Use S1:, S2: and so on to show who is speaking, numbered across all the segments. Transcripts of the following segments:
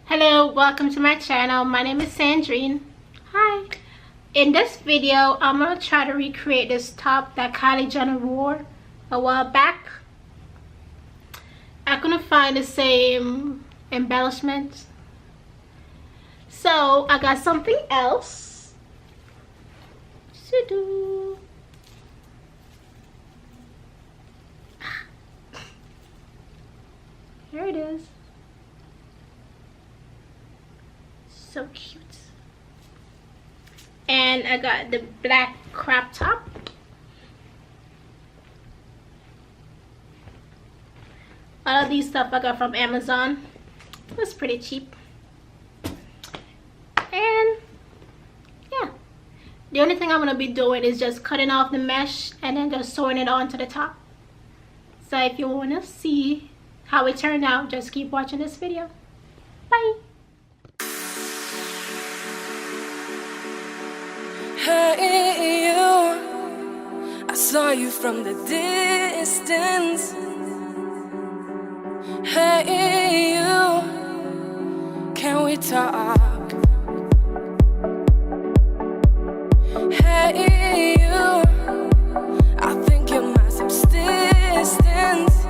S1: Hello, welcome to my channel. My name is Sandrine. Hi. In this video, I'm gonna try to recreate this top that Kylie Jenner wore a while back. I couldn't find the same embellishments, so I got something else to do. Here it is. So cute. And I got the black crop top. All of these stuff I got from Amazon. It was pretty cheap. And yeah, the only thing I'm gonna be doing is just cutting off the mesh and then just sewing it onto the top. So if you wanna see how it turned out, just keep watching this video. Bye.
S2: Hey you, I saw you from the distance. Hey you, can we talk? Hey you, I think you're my subsistence.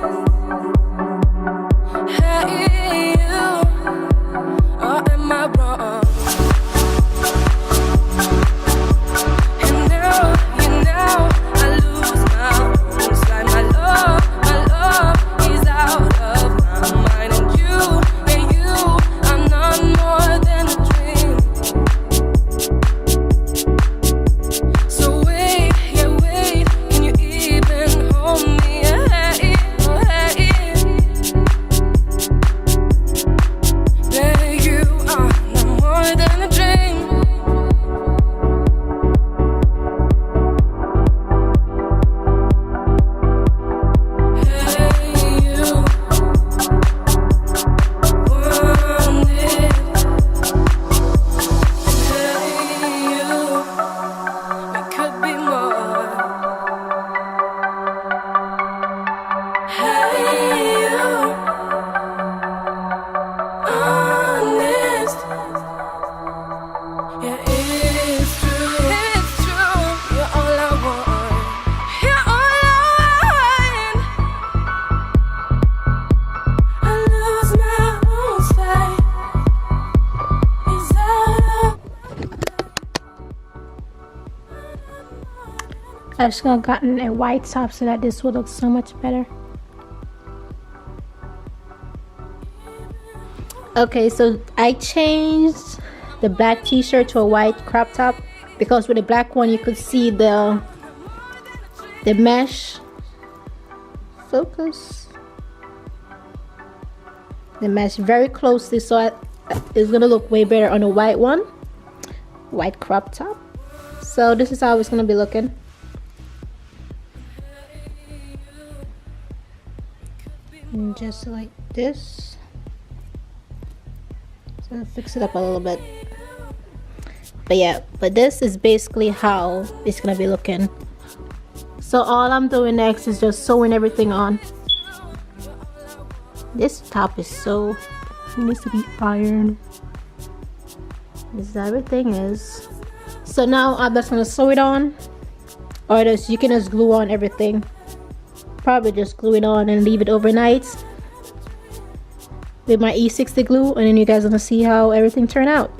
S2: Hey you, or am I wrong?
S1: I just gonna gotten a white top so that this will look so much better. Okay, so I changed the black t-shirt to a white crop top because with the black one you could see the mesh. Focus. The mesh very closely, so it's gonna look way better on a white one. White crop top. So this is how it's gonna be looking. And just like this. So fix it up a little bit. But yeah, but this is basically how it's gonna be looking. So all I'm doing next is just sewing everything on. This top is so, it needs to be ironed. This is how everything is. So now I'm just gonna sew it on, or just you can just glue on everything. Probably just glue it on and leave it overnight with my E60 glue, and then you guys are gonna see how everything turned out.